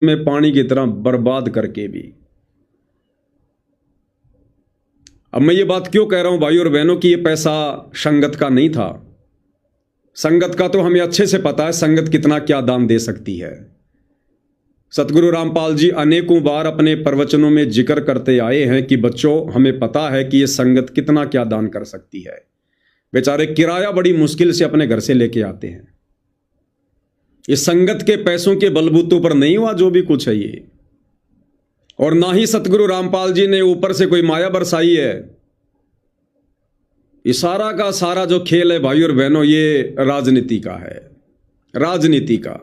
में पानी की तरह बर्बाद करके भी। अब मैं ये बात क्यों कह रहा हूं भाई और बहनों कि ये पैसा संगत का नहीं था। संगत का तो हमें अच्छे से पता है संगत कितना क्या दान दे सकती है। सतगुरु रामपाल जी अनेकों बार अपने प्रवचनों में जिक्र करते आए हैं कि बच्चों हमें पता है कि ये संगत कितना क्या दान कर सकती है। बेचारे किराया बड़ी मुश्किल से अपने घर से लेके आते हैं। इस संगत के पैसों के बलबूतों पर नहीं हुआ जो भी कुछ है ये, और ना ही सतगुरु रामपाल जी ने ऊपर से कोई माया बरसाई है। ये सारा का सारा जो खेल है भाई और बहनों ये राजनीति का है, राजनीति का।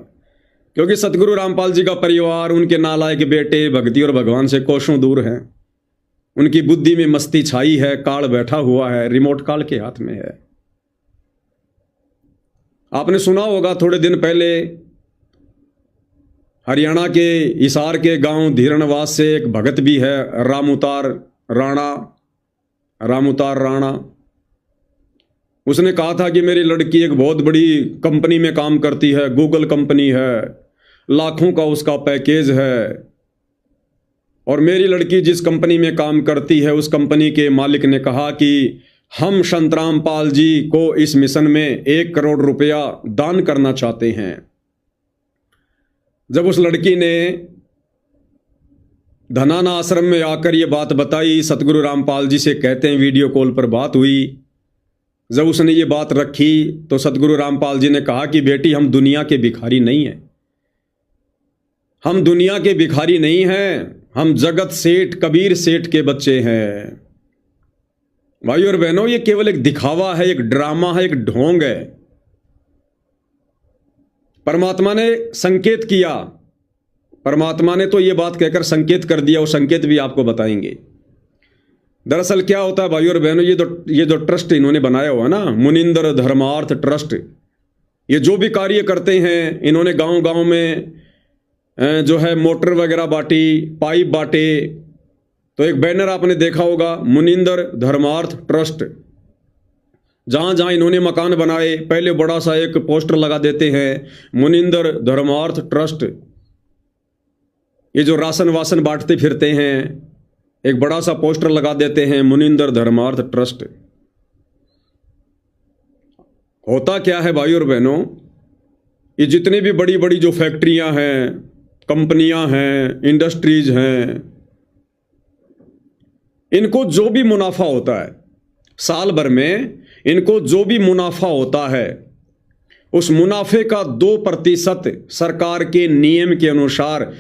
क्योंकि सतगुरु रामपाल जी का परिवार, उनके नालायक बेटे भक्ति और भगवान से कोसों दूर हैं। उनकी बुद्धि में मस्ती छाई है, काल बैठा हुआ है, रिमोट काल के हाथ में है। आपने सुना होगा थोड़े दिन पहले हरियाणा के हिसार के गांव धीरणवास से एक भगत भी है, रामउतार राणा। उसने कहा था कि मेरी लड़की एक बहुत बड़ी कंपनी में काम करती है, गूगल कंपनी है, लाखों का उसका पैकेज है, और मेरी लड़की जिस कंपनी में काम करती है उस कंपनी के मालिक ने कहा कि हम संत रामपाल जी को इस मिशन में 1 करोड़ रुपया दान करना चाहते हैं। जब उस लड़की ने धनाना आश्रम में आकर ये बात बताई, सतगुरु रामपाल जी से कहते हैं वीडियो कॉल पर बात हुई। जब उसने ये बात रखी तो सतगुरु रामपाल जी ने कहा कि बेटी हम दुनिया के भिखारी नहीं हैं, हम दुनिया के भिखारी नहीं हैं, हम जगत सेठ कबीर सेठ के बच्चे हैं। भाई और बहनों ये केवल एक दिखावा है, एक ड्रामा है, एक ढोंग है। परमात्मा ने संकेत किया, परमात्मा ने तो ये बात कहकर संकेत कर दिया, वो संकेत भी आपको बताएंगे। दरअसल क्या होता है भाई और बहनों, ये जो ट्रस्ट इन्होंने बनाया हुआ ना, मुनिंदर धर्मार्थ ट्रस्ट, ये जो भी कार्य करते हैं इन्होंने गांव गांव में जो है मोटर वगैरह बांटी, पाइप बांटे। तो एक बैनर आपने देखा होगा, मुनिंदर धर्मार्थ ट्रस्ट। जहां जहां इन्होंने मकान बनाए पहले बड़ा सा एक पोस्टर लगा देते हैं, मुनिंदर धर्मार्थ ट्रस्ट। ये जो राशन वासन बांटते फिरते हैं एक बड़ा सा पोस्टर लगा देते हैं, मुनिंदर धर्मार्थ ट्रस्ट। होता क्या है भाई और बहनों, ये जितनी भी बड़ी बड़ी जो फैक्ट्रियां हैं, कंपनियां हैं, इंडस्ट्रीज हैं, इनको जो भी मुनाफा होता है साल भर में, इनको जो भी मुनाफा होता है उस मुनाफे का 2% सरकार के नियम के अनुसार